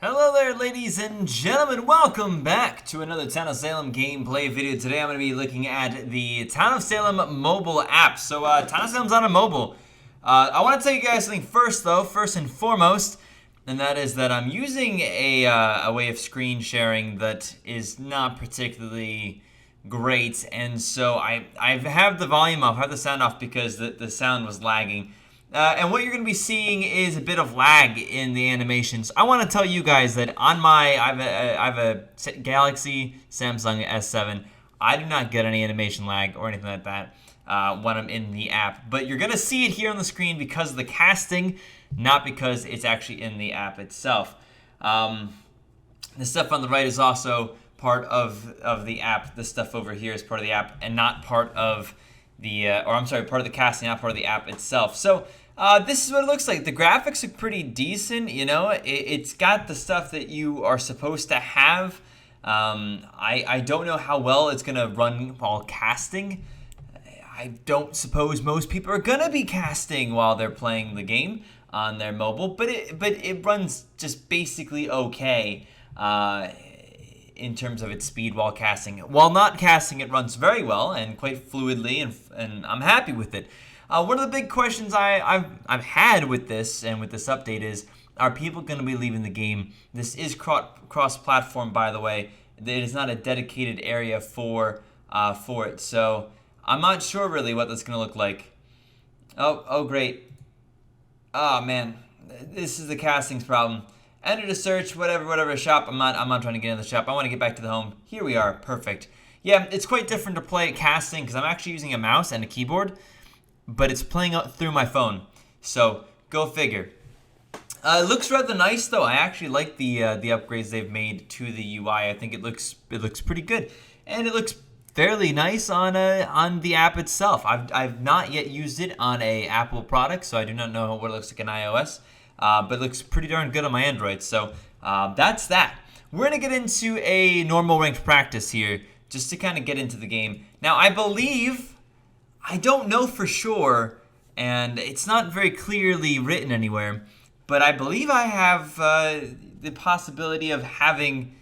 Hello there, ladies and gentlemen. Welcome back to another Town of Salem gameplay video. Today I'm going to be looking at the Town of Salem mobile app. So, Town of Salem's on a mobile. I want to tell you guys something first and foremost, and that is that I'm using a way of screen sharing that is not particularly great, and so I have the volume off, I have the sound off because the sound was lagging. And what you're going to be seeing is a bit of lag in the animations. I want to tell you guys that on my, I have a Galaxy Samsung S7. I do not get any animation lag or anything like that when I'm in the app. But you're going to see it here on the screen because of the casting, not because it's actually in the app itself. The stuff on the right is also part of the app. This stuff over here is part of the app and not part of the, part of the casting, not part of the app itself. So this is what it looks like. The graphics are pretty decent, you know. It's got the stuff that you are supposed to have. I don't know how well it's gonna run while casting. I don't suppose most people are gonna be casting while they're playing the game on their mobile, but it runs just basically okay. In terms of its speed while casting. While not casting, it runs very well and quite fluidly, and I'm happy with it. One of the big questions I've had with this and with this update is, are people going to be leaving the game? This is cross-platform, by the way. It is not a dedicated area for it, so I'm not sure really what that's going to look like. Oh, great. Oh, man. This is the castings problem. Enter to search, whatever shop. I'm not trying to get into the shop. I want to get back to the home. Here we are, perfect. Yeah, it's quite different to play casting because I'm actually using a mouse and a keyboard, but it's playing through my phone. So go figure. It looks rather nice though. I actually like the upgrades they've made to the UI. I think it looks pretty good, and it looks fairly nice on the app itself. I've not yet used it on a Apple product, so I do not know what it looks like on iOS. But it looks pretty darn good on my Android, so that's that. We're going to get into a normal ranked practice here, just to kind of get into the game. Now, I don't know for sure, and it's not very clearly written anywhere, but I believe I have the possibility of having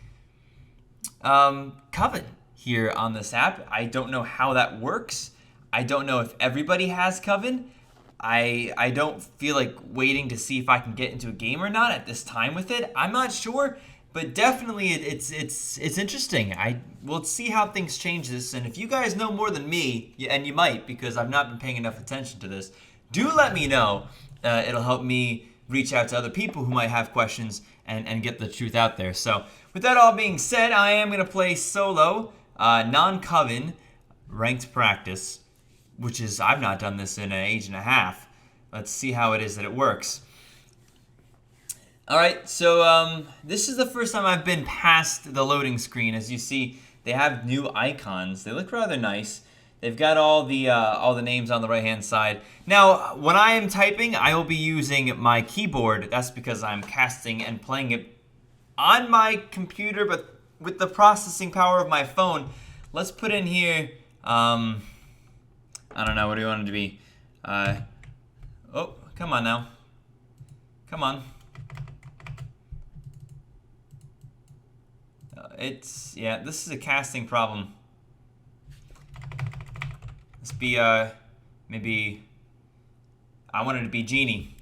Coven here on this app. I don't know how that works. I don't know if everybody has Coven. I don't feel like waiting to see if I can get into a game or not at this time with it. I'm not sure, but definitely it's interesting. We'll see how things change this, and if you guys know more than me, and you might because I've not been paying enough attention to this, do let me know. It'll help me reach out to other people who might have questions and get the truth out there. So with that all being said, I am going to play solo, non-Coven, ranked practice, which is, I've not done this in an age and a half. Let's see how it is that it works. All right, so this is the first time I've been past the loading screen. As you see, they have new icons. They look rather nice. They've got all the names on the right-hand side. Now, when I am typing, I will be using my keyboard. That's because I'm casting and playing it on my computer, but with the processing power of my phone. Let's put in here, I don't know, what do you want it to be? Oh, come on now. Come on. Yeah, this is a casting problem. Let's be, maybe, I wanted to be Genie,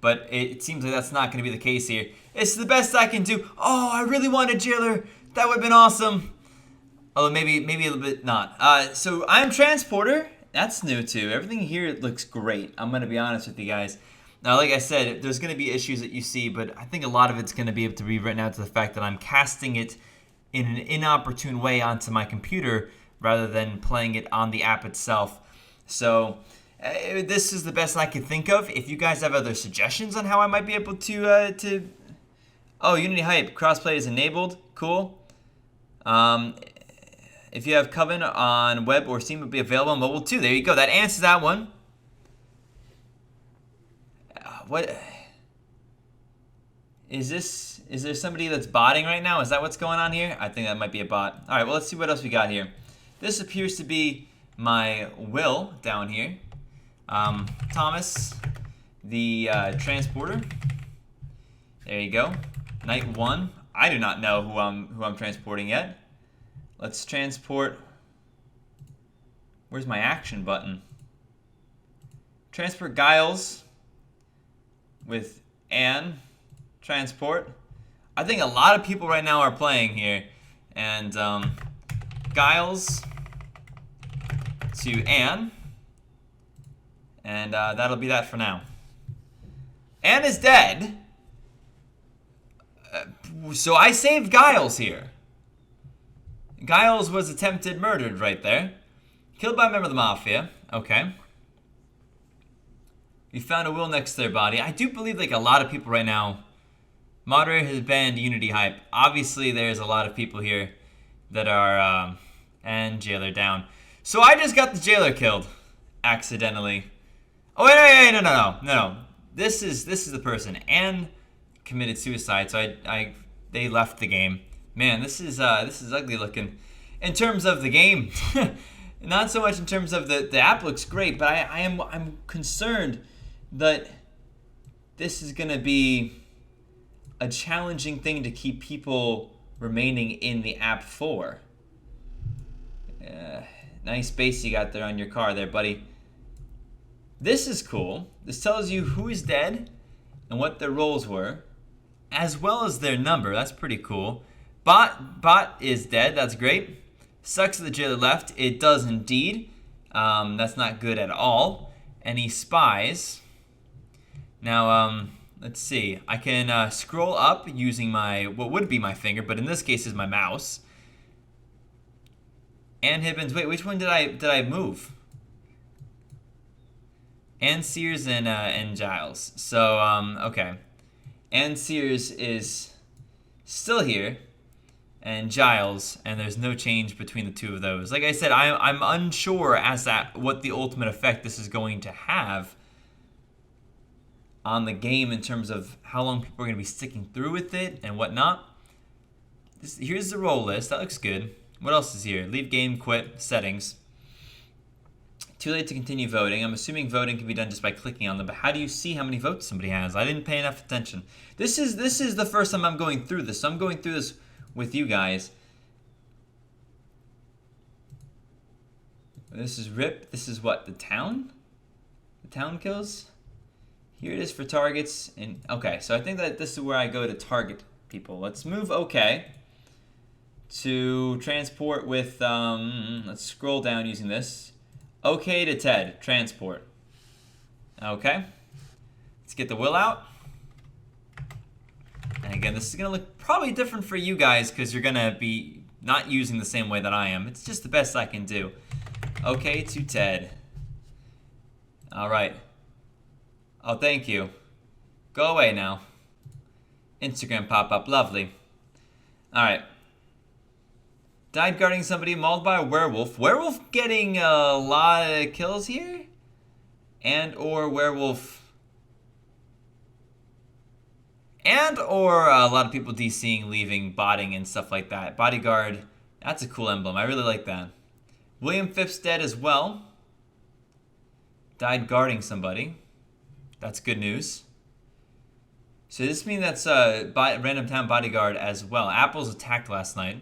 but it seems like that's not going to be the case here. It's the best I can do. Oh, I really wanted Jailer. That would have been awesome. Although maybe a little bit not. So I'm Transporter. That's new too. Everything here looks great. I'm going to be honest with you guys. Now, like I said, there's going to be issues that you see, but I think a lot of it's going to be able to be written out to the fact that I'm casting it in an inopportune way onto my computer rather than playing it on the app itself. So this is the best I can think of. If you guys have other suggestions on how I might be able to... Oh, Unity Hype. Crossplay is enabled. Cool. If you have Coven on web or Steam, it will be available on mobile too. There you go. That answers that one. What is this? Is there somebody that's botting right now? Is that what's going on here? I think that might be a bot. All right, well, let's see what else we got here. This appears to be my Will down here. Thomas, the transporter. There you go. Night 1. I do not know who I'm transporting yet. Let's transport. Where's my action button? Transport Giles with Anne. Transport. I think a lot of people right now are playing here. And Giles to Anne. And that'll be that for now. Anne is dead. So I saved Giles here. Giles was attempted murdered right there. Killed by a member of the Mafia. Okay. We found a will next to their body. I do believe like a lot of people right now. Moderator has banned Unity hype. Obviously there's a lot of people here that are and jailer down. So I just got the jailer killed accidentally. Oh wait, no. This is the person. Anne committed suicide, so they left the game. Man, this is ugly looking. In terms of the game, not so much in terms of the app looks great, but I'm concerned that this is gonna be a challenging thing to keep people remaining in the app for. Nice base you got there on your car there, buddy. This is cool. This tells you who is dead and what their roles were, as well as their number. That's pretty cool. Bot is dead. That's great. Sucks that the jailer left. It does indeed. That's not good at all. Any spies? Now, let's see. I can scroll up using my, what would be my finger, but in this case is my mouse. Ann Hibbins. Wait, which one did I move? Ann Sears and Giles. So, okay. Ann Sears is still here, and Giles, and there's no change between the two of those. Like I said, I'm unsure as to what the ultimate effect this is going to have on the game in terms of how long people are going to be sticking through with it and whatnot. Here's the role list. That looks good. What else is here? Leave game, quit, settings. Too late to continue voting. I'm assuming voting can be done just by clicking on them, but how do you see how many votes somebody has? I didn't pay enough attention. This is the first time I'm going through this, so I'm going through this with you guys. This is RIP. This is what? The town? The town kills? Here it is for targets. And okay, so I think that this is where I go to target people. Let's move OK to transport with, let's scroll down using this. OK to Ted, transport. Okay. Let's get the will out. And again, this is going to look probably different for you guys because you're going to be not using the same way that I am. It's just the best I can do. OK to Ted. All right. Oh, thank you. Go away now. Instagram pop-up. Lovely. All right. Died guarding somebody, mauled by a werewolf. Werewolf getting a lot of kills here? And or werewolf. And or a lot of people DCing, leaving, botting, and stuff like that. Bodyguard. That's a cool emblem. I really like that. William Phipp's dead as well. Died guarding somebody. That's good news. So this means that's Random Town Bodyguard as well. Apples attacked last night.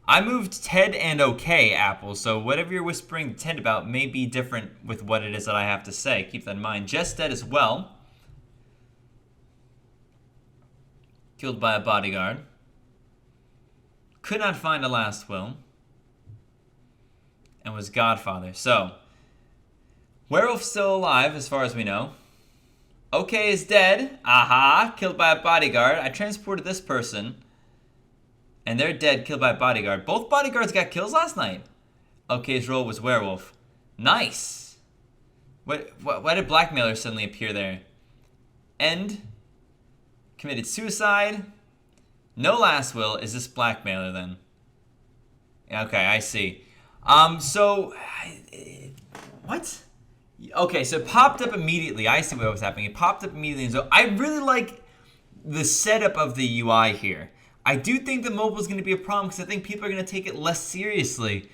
I moved Ted and OK, Apple, so whatever you're whispering to Ted about may be different with what it is that I have to say. Keep that in mind. Jess dead as well. Killed by a bodyguard. Could not find a last will. And was Godfather. So, werewolf still alive as far as we know. OK is dead. Aha, killed by a bodyguard. I transported this person. And they're dead, killed by a bodyguard. Both bodyguards got kills last night. OK's role was werewolf. Nice. Why did blackmailer suddenly appear there? End. Committed suicide. No last will. Is this blackmailer then? Okay, I see. So, what? Okay, so it popped up immediately. I see what was happening. It popped up immediately. So I really like the setup of the UI here. I do think that mobile is going to be a problem because I think people are going to take it less seriously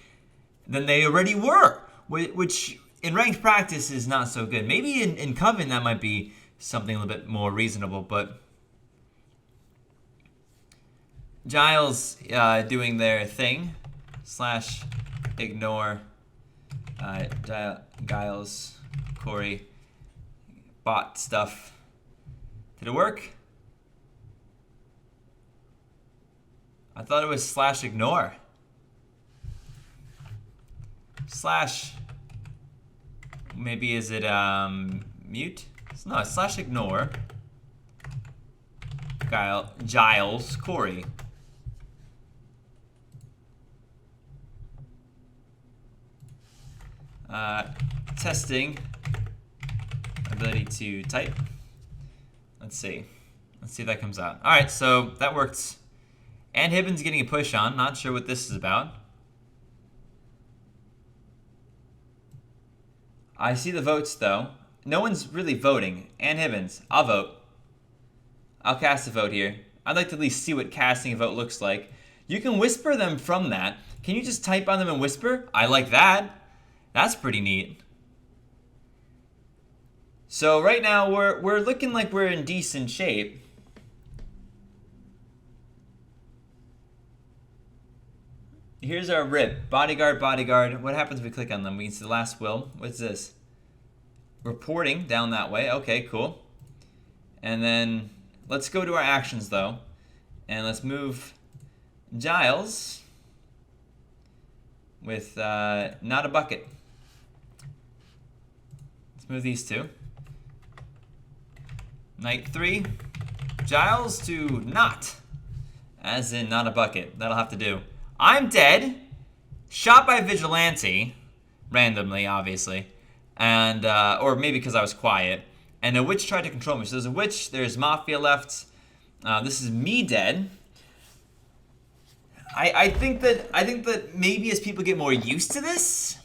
than they already were, which in ranked practice is not so good. Maybe in Coven that might be something a little bit more reasonable, but Giles doing their thing. Slash ignore Giles, Corey, bot stuff. Did it work? I thought it was slash ignore. Slash, maybe is it mute? No, it's slash ignore. Giles, Corey. Testing ability to type. Let's see if that comes out. All right, so that worked. And Hibbins getting a push on. Not sure what this is about. I see the votes though. No one's really voting. And Hibbins, I'll vote. I'll cast a vote here. I'd like to at least see what casting a vote looks like. You can whisper them from that. Can you just type on them and whisper? I like that. That's pretty neat. So right now we're looking like we're in decent shape. Here's our rip. Bodyguard, bodyguard. What happens if we click on them? We can see the last will. What's this? Reporting down that way. Okay, cool. And then let's go to our actions though. And let's move Giles with not a bucket. Let's move these two. Night 3. Giles to not. As in not a bucket. That'll have to do. I'm dead. Shot by vigilante. Randomly, obviously. And, or maybe because I was quiet. And a witch tried to control me. So there's a witch. There's mafia left. This is me dead. I think that maybe as people get more used to this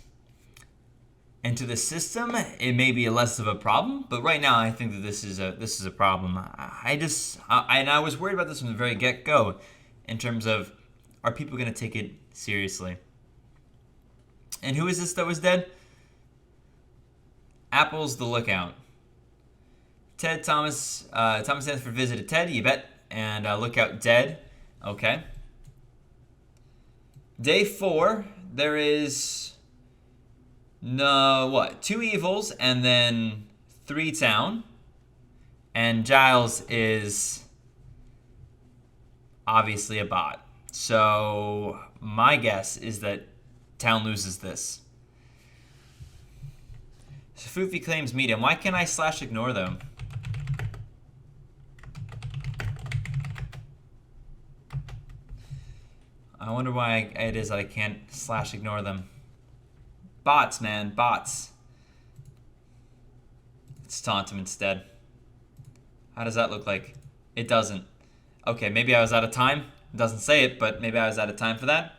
and to the system, it may be less of a problem. But right now, I think that this is a problem. And I was worried about this from the very get-go, in terms of, are people going to take it seriously? And who is this that was dead? Apple's the lookout. Ted Thomas. Thomas Stanford visited Ted. You bet. And lookout dead. Okay. Day 4. There is 2 evils and then 3 town. And Giles is obviously a bot. So my guess is that town loses this. So Foofy claims medium. Why can't I slash ignore them? I wonder why it is that I can't slash ignore them. Bots, man, bots. Let's taunt him instead. How does that look like? It doesn't. Okay, maybe I was out of time. It doesn't say it, but maybe I was out of time for that.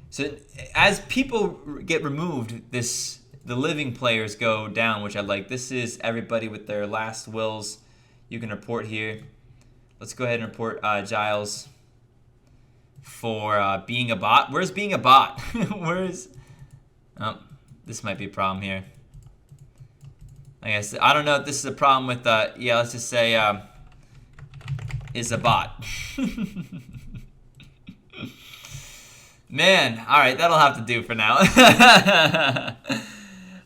So as people get removed, the living players go down, which I like. This is everybody with their last wills. You can report here. Let's go ahead and report Giles for being a bot. Where's being a bot? Where's... Oh, this might be a problem here. I guess, I don't know if this is a problem with, yeah, let's just say, is a bot. Man, all right, that'll have to do for now.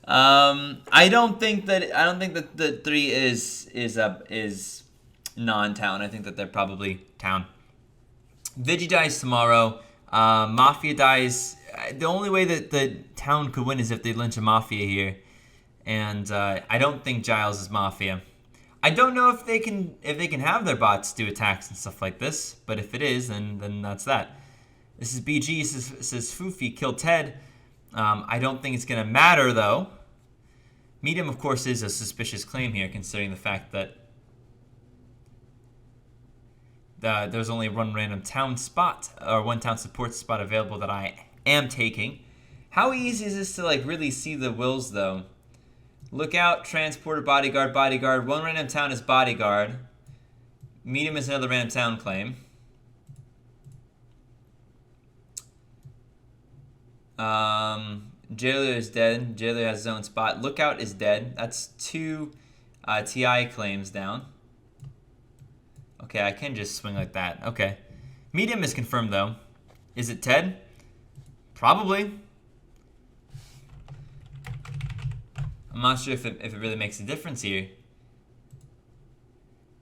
I don't think that the 3 is non-town. I think that they're probably town. Vigi dies tomorrow. Mafia dies. The only way that the town could win is if they lynch a Mafia here, and I don't think Giles is Mafia. I don't know if they can have their bots do attacks and stuff like this, but if it is, then that's that. This is BG, says Foofy, kill Ted. I don't think it's going to matter, though. Medium, of course, is a suspicious claim here, considering the fact that there's only one random town spot, or one town support spot available that I am taking. How easy is this to, like, really see the wills, though? Lookout, transporter, bodyguard, bodyguard. One random town is bodyguard. Medium is another random town claim. Jailer is dead. Jailer has his own spot. Lookout is dead. That's 2 TI claims down. Okay, I can just swing like that. Okay. Medium is confirmed, though. Is it Ted? Probably. I'm not sure if it really makes a difference here.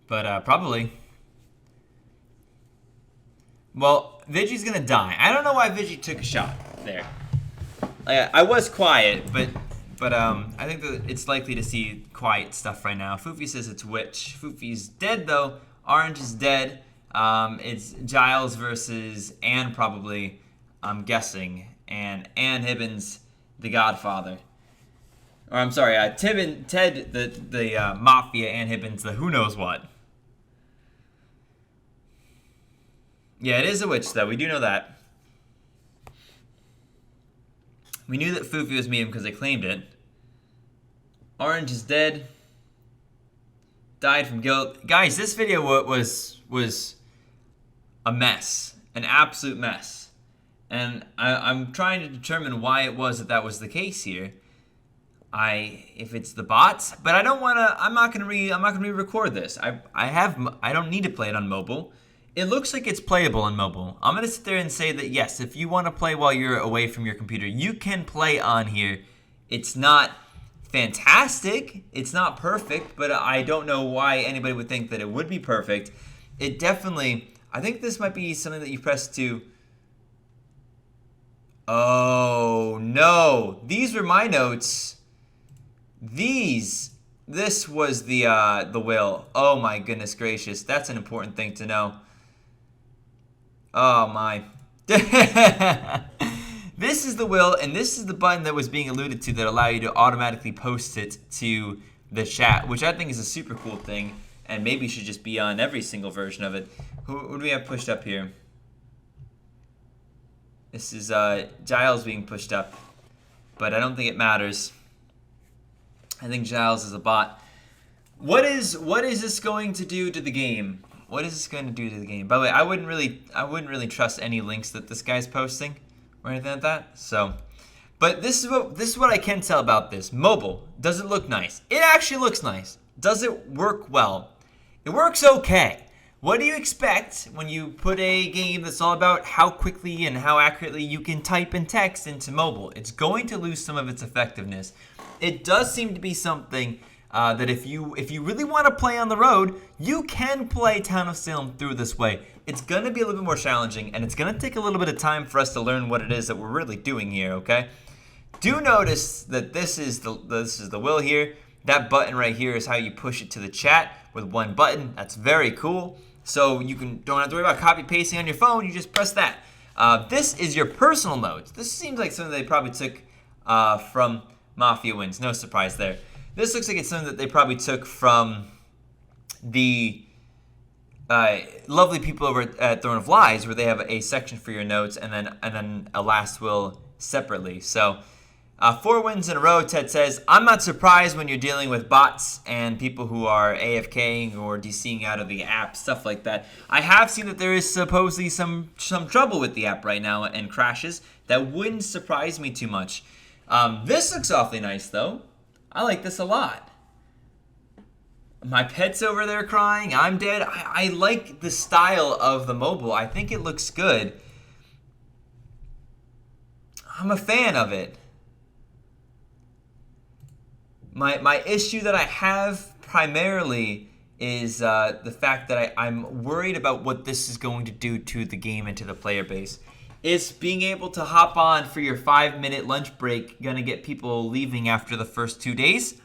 But probably. Well, Vigi's gonna die. I don't know why Vigi took a shot there. I was quiet, but I think that it's likely to see quiet stuff right now. Foofy says it's Witch. Foofy's dead, though. Orange is dead. It's Giles versus Anne, probably, I'm guessing. And Ann Hibbins, the Godfather. Or I'm sorry, Ted, the Mafia, Ann Hibbins, the who knows what. Yeah, it is a witch, though. We do know that. We knew that Foofy was medium because they claimed it. Orange is dead. Died from guilt. Guys, this video was a mess. An absolute mess. And I'm trying to determine why it was that was the case here. If it's the bots, but I don't want to. I'm not gonna re-record this. I don't need to play it on mobile. It looks like it's playable on mobile. I'm gonna sit there and say that yes, if you want to play while you're away from your computer, you can play on here. It's not fantastic. It's not perfect, but I don't know why anybody would think that it would be perfect. It definitely. I think this might be something that you press to. Oh no! These were my notes. This was the will. Oh my goodness gracious. That's an important thing to know. Oh my. This is the will, and this is the button that was being alluded to that allow you to automatically post it to the chat, which I think is a super cool thing, and maybe should just be on every single version of it. Who do we have pushed up here? This is Giles being pushed up, but I don't think it matters. I think Giles is a bot. What is this going to do to the game? What is this going to do to the game? By the way, I wouldn't really trust any links that this guy's posting or anything like that. So, but this is what I can tell about this. Mobile, does it look nice? It actually looks nice. Does it work well? It works okay. What do you expect when you put a game that's all about how quickly and how accurately you can type and text into mobile? It's going to lose some of its effectiveness. It does seem to be something that if you really want to play on the road, you can play Town of Salem through this way. It's going to be a little bit more challenging, and it's going to take a little bit of time for us to learn what it is that we're really doing here, okay? Do notice that this is the will here. That button right here is how you push it to the chat with one button. That's very cool. So you don't have to worry about copy pasting on your phone. You just press that. This is your personal notes. This seems like something they probably took from Mafia Wins. No surprise there. This looks like it's something that they probably took from the lovely people over at Throne of Lies, where they have a section for your notes and then a last will separately. So 4 wins in a row, Ted says. I'm not surprised when you're dealing with bots and people who are AFKing or DCing out of the app, stuff like that. I have seen that there is supposedly some trouble with the app right now and crashes. That wouldn't surprise me too much. This looks awfully nice, though. I like this a lot. My pet's over there crying. I'm dead. I like the style of the mobile. I think it looks good. I'm a fan of it. My issue that I have primarily is the fact that I'm worried about what this is going to do to the game and to the player base. Is being able to hop on for your 5-minute lunch break going to get people leaving after the first 2 days?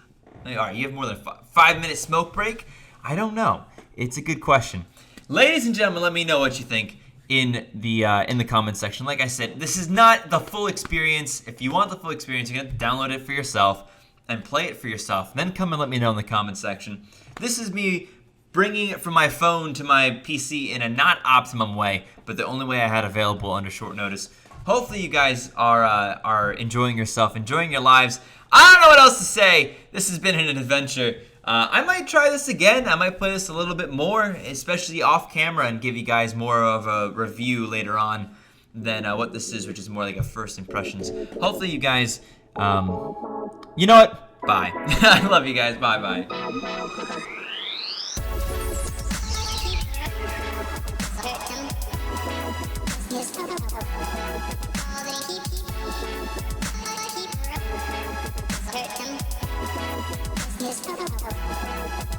All right, you have more than a 5-minute smoke break? I don't know. It's a good question. Ladies and gentlemen, let me know what you think in the comments section. Like I said, this is not the full experience. If you want the full experience, you're going to download it for yourself and play it for yourself. Then come and let me know in the comments section. This is me bringing it from my phone to my PC in a not optimum way, but the only way I had available under short notice. Hopefully you guys are enjoying yourself, enjoying your lives. I don't know what else to say. This has been an adventure. I might try this again. I might play this a little bit more, especially off camera, and give you guys more of a review later on than what this is, which is more like a first impressions. Hopefully you guys, you know what? Bye. I love you guys. Bye-bye. Yes.